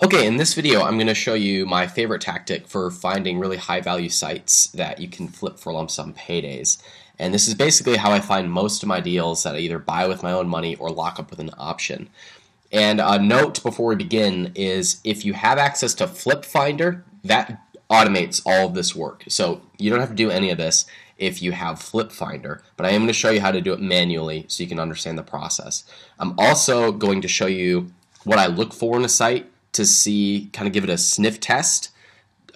Okay, in this video, I'm going to show you my favorite tactic for finding really high value sites that you can flip for lump sum paydays. And this is basically how I find most of my deals that I either buy with my own money or lock up with an option. And a note before we begin is if you have access to Flip Finder, that automates all of this work. So you don't have to do any of this if you have Flip Finder, but I am going to show you how to do it manually so you can understand the process. I'm also going to show you what I look for in a site to see, kind of give it a sniff test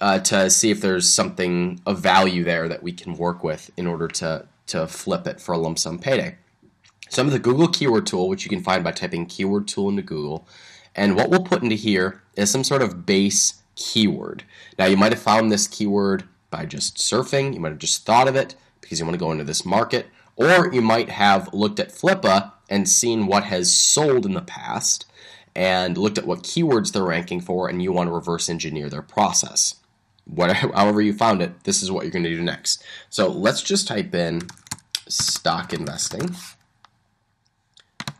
to see if there's something of value there that we can work with in order to flip it for a lump sum payday. So I'm in the Google keyword tool, which you can find by typing keyword tool into Google. And what we'll put into here is some sort of base keyword. Now you might have found this keyword by just surfing. You might have just thought of it because you want to go into this market. Or you might have looked at Flippa and seen what has sold in the past and looked at what keywords they're ranking for, and you want to reverse engineer their process. However you found it, this is what you're going to do next. So let's just type in stock investing,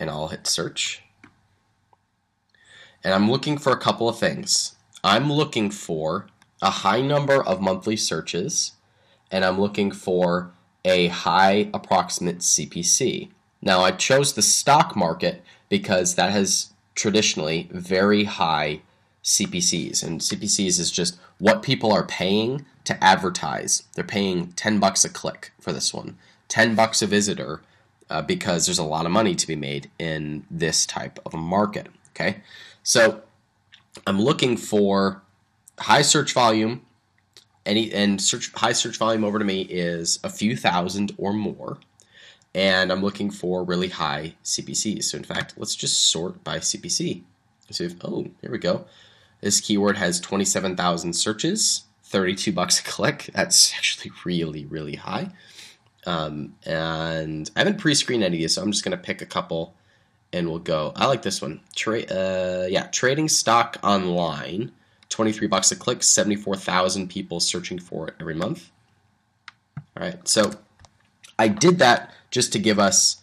and I'll hit search. And I'm looking for a couple of things. I'm looking for a high number of monthly searches, and I'm looking for a high approximate CPC. Now I chose the stock market because that has traditionally very high CPCs, and CPCs is just what people are paying to advertise. They're paying $10 a click for this one, $10 a visitor, because there's a lot of money to be made in this type of a market. Okay, so I'm looking for high search volume. High search volume over to me is a few thousand or more. And I'm looking for really high CPCs. So in fact, let's just sort by CPC. So here we go. This keyword has 27,000 searches, $32 a click. That's actually really, really high. And I haven't pre-screened any of these, so I'm just going to pick a couple and we'll go. I like this one. Trading stock online, $23 a click, 74,000 people searching for it every month. All right, so I did that just to give us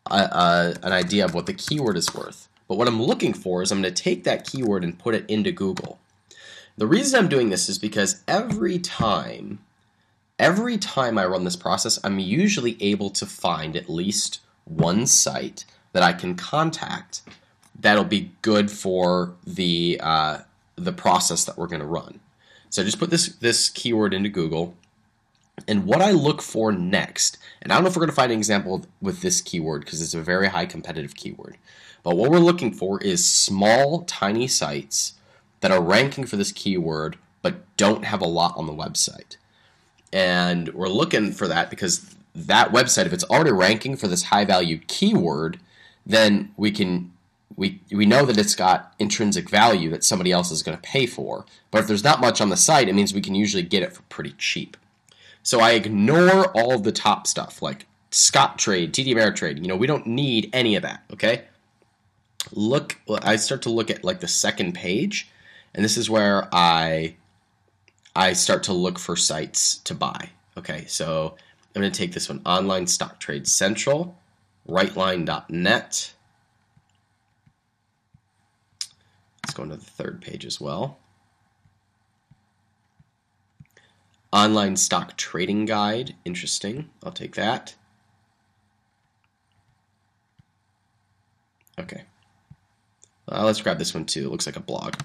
an idea of what the keyword is worth. But what I'm looking for is I'm going to take that keyword and put it into Google. The reason I'm doing this is because every time I run this process, I'm usually able to find at least one site that I can contact that'll be good for the process that we're going to run. So just put this keyword into Google. And what I look for next, and I don't know if we're going to find an example with this keyword because it's a very high competitive keyword, but what we're looking for is small, tiny sites that are ranking for this keyword but don't have a lot on the website. And we're looking for that because that website, if it's already ranking for this high-value keyword, then we know that it's got intrinsic value that somebody else is going to pay for. But if there's not much on the site, it means we can usually get it for pretty cheap. So I ignore all of the top stuff like Scottrade, TD Ameritrade. We don't need any of that, okay? I start to look at like the second page, and this is where I start to look for sites to buy. Okay, so I'm going to take this one, Online Stock Trade Central, rightline.net. Let's go into the third page as well. Online Stock Trading Guide, interesting. I'll take that. Okay. Let's grab this one too. It looks like a blog.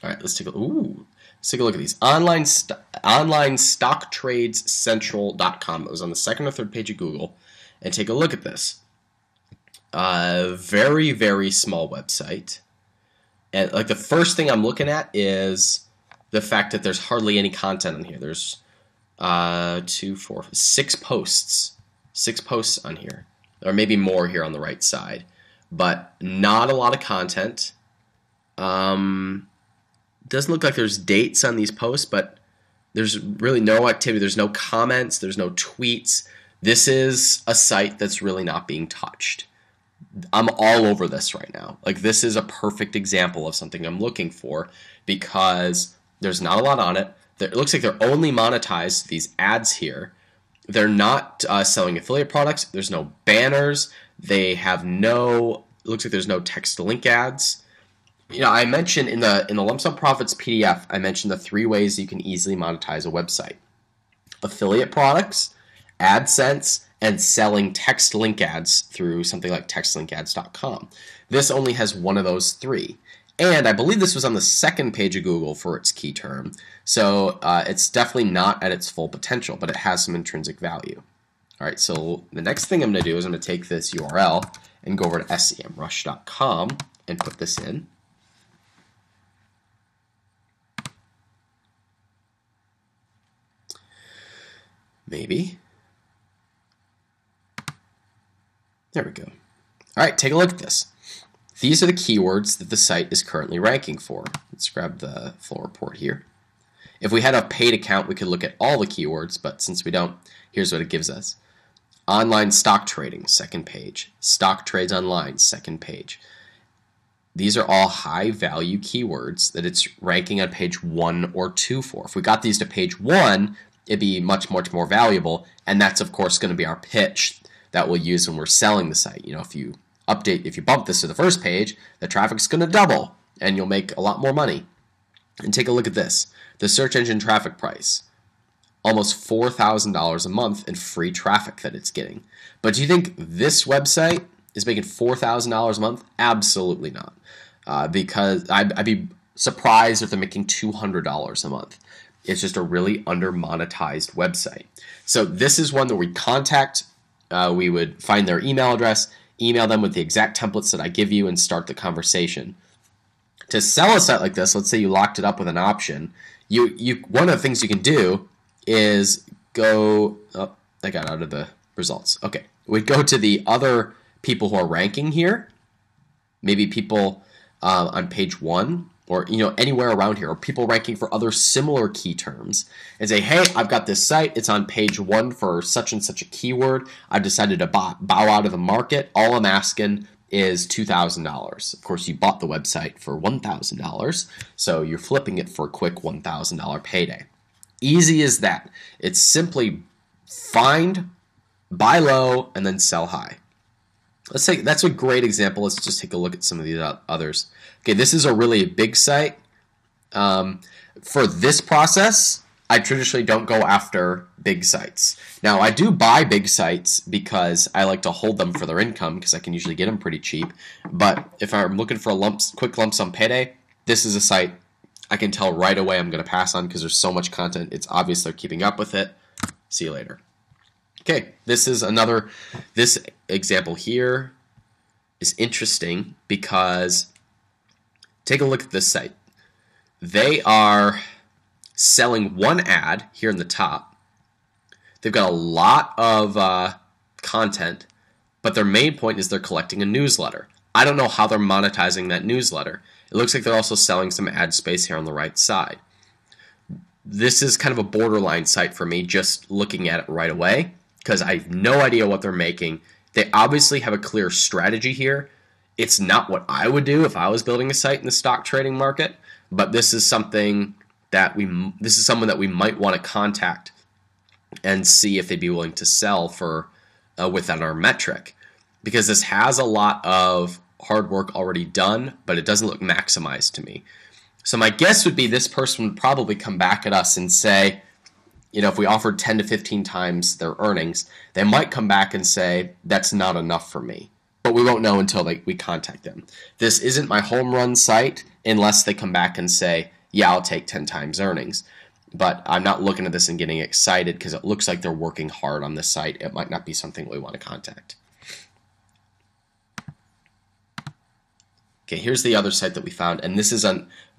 All right, let's take a look at these. Online StockTradesCentral.com. It was on the second or third page of Google. And take a look at this. Very, very small website. And like the first thing I'm looking at is the fact that there's hardly any content on here. There's 6 posts. 6 posts on here. Or maybe more here on the right side. But not a lot of content. Doesn't look like there's dates on these posts, but there's really no activity. There's no comments. There's no tweets. This is a site that's really not being touched. I'm all over this right now. Like, this is a perfect example of something I'm looking for because there's not a lot on it. It looks like they're only monetized these ads here. They're not selling affiliate products. There's no banners. They have no It looks like there's no text to link ads. I mentioned in the Lump Sum Profits PDF, I mentioned the 3 ways you can easily monetize a website: affiliate products, AdSense, and selling text link ads through something like textlinkads.com. This only has one of those 3. And I believe this was on the 2nd page of Google for its key term. So it's definitely not at its full potential, but it has some intrinsic value. All right, so the next thing I'm going to do is I'm going to take this URL and go over to semrush.com and put this in. Maybe. There we go. All right, take a look at this. These are the keywords that the site is currently ranking for. Let's grab the full report here. If we had a paid account, we could look at all the keywords, but since we don't, here's what it gives us. Online stock trading, 2nd page. Stock trades online, 2nd page. These are all high-value keywords that it's ranking on page 1 or 2 for. If we got these to page 1, it'd be much, much more valuable, and that's, of course, going to be our pitch that we'll use when we're selling the site. If you bump this to the 1st page, the traffic's going to double, and you'll make a lot more money. And take a look at this. The search engine traffic price. Almost $4,000 a month in free traffic that it's getting. But do you think this website is making $4,000 a month? Absolutely not. Because I'd be surprised if they're making $200 a month. It's just a really under-monetized website. So this is one that we contact. We would find their email address, email them with the exact templates that I give you, and start the conversation. To sell a site like this, let's say you locked it up with an option, one of the things you can do is go, I got out of the results. Okay, we'd go to the other people who are ranking here, maybe people on page 1, or anywhere around here, or people ranking for other similar key terms, and say, hey, I've got this site, it's on page 1 for such and such a keyword, I've decided to bow out of the market, all I'm asking is $2,000. Of course, you bought the website for $1,000, so you're flipping it for a quick $1,000 payday. Easy as that. It's simply find, buy low, and then sell high. That's a great example. Let's just take a look at some of these others. Okay, this is a really big site. For this process, I traditionally don't go after big sites. Now, I do buy big sites because I like to hold them for their income because I can usually get them pretty cheap. But if I'm looking for a quick lump sum payday, this is a site I can tell right away I'm going to pass on because there's so much content. It's obvious they're keeping up with it. See you later. Okay, this example here is interesting because take a look at this site. They are selling one ad here in the top. They've got a lot of content, but their main point is they're collecting a newsletter. I don't know how they're monetizing that newsletter. It looks like they're also selling some ad space here on the right side. This is kind of a borderline site for me just looking at it right away because I have no idea what they're making. They obviously have a clear strategy here. It's not what I would do if I was building a site in the stock trading market, but this is someone that we might want to contact and see if they'd be willing to sell for within our metric, because this has a lot of hard work already done, but it doesn't look maximized to me. So my guess would be this person would probably come back at us and say, if we offered 10 to 15 times their earnings, they might come back and say, that's not enough for me. But we won't know until we contact them. This isn't my home run site unless they come back and say, yeah, I'll take 10 times earnings. But I'm not looking at this and getting excited because it looks like they're working hard on this site. It might not be something we want to contact. Okay, here's the other site that we found, and this is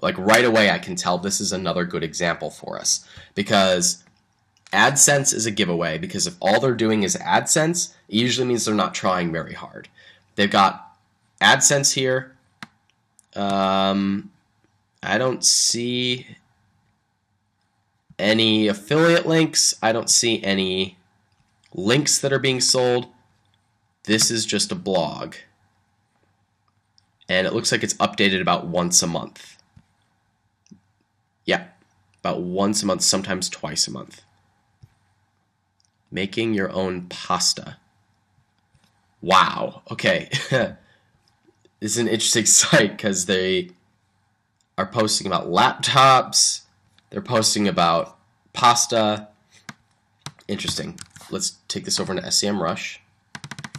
right away I can tell this is another good example for us because AdSense is a giveaway because if all they're doing is AdSense, it usually means they're not trying very hard. They've got AdSense here. I don't see any affiliate links. I don't see any links that are being sold. This is just a blog. And it looks like it's updated about once a month. Yeah, about once a month, sometimes twice a month. Making your own pasta. Wow, okay. is an interesting site because they are posting about laptops. They're posting about pasta. Interesting. Let's take this over to SEMrush.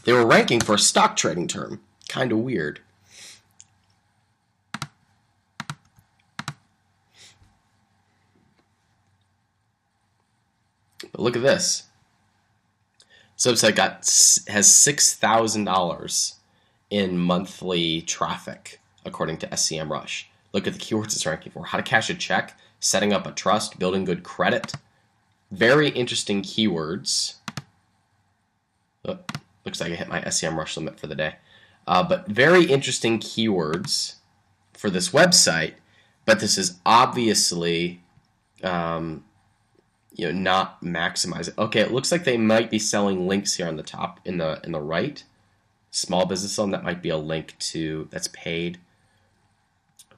They were ranking for a stock trading term. Kind of weird. But look at this. This website has $6,000 in monthly traffic, according to SEMrush. Look at the keywords it's ranking for. How to cash a check, setting up a trust, building good credit. Very interesting keywords. Oh, looks like I hit my SEMrush limit for the day. But very interesting keywords for this website. But this is obviously not maximize it. Okay, it looks like they might be selling links here on the top in the right. Small business loan, that might be a link to that's paid.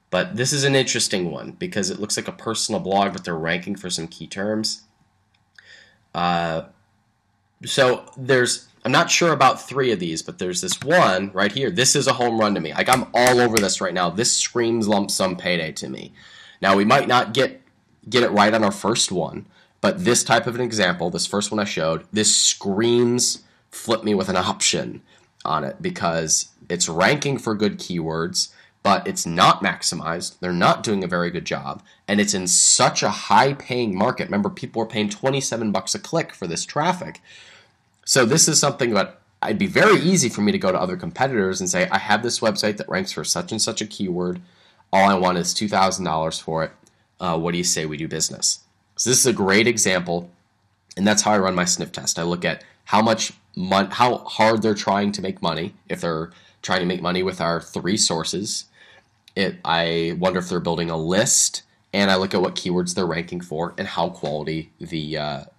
But this is an interesting one because it looks like a personal blog, but they're ranking for some key terms. So I'm not sure about 3 of these, but there's this one right here. This is a home run to me. Like, I'm all over this right now. This screams lump sum payday to me. Now, we might not get it right on our first one, but this type of an example, this first one I showed, this screams flip me with an option on it because it's ranking for good keywords, but it's not maximized. They're not doing a very good job, and it's in such a high-paying market. Remember, people are paying $27 a click for this traffic. So this is something that it'd be very easy for me to go to other competitors and say, I have this website that ranks for such and such a keyword. All I want is $2,000 for it. What do you say we do business? So this is a great example, and that's how I run my sniff test. I look at how hard they're trying to make money. If they're trying to make money with our 3 sources, I wonder if they're building a list, and I look at what keywords they're ranking for and how quality the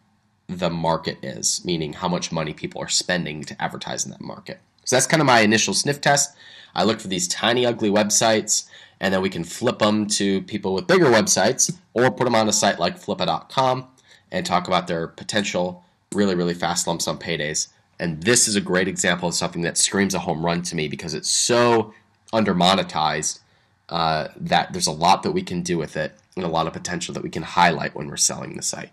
market is, meaning how much money people are spending to advertise in that market. So that's kind of my initial sniff test. I look for these tiny, ugly websites, and then we can flip them to people with bigger websites or put them on a site like flippa.com and talk about their potential really, really fast lump sum paydays. And this is a great example of something that screams a home run to me because it's so under-monetized that there's a lot that we can do with it and a lot of potential that we can highlight when we're selling the site.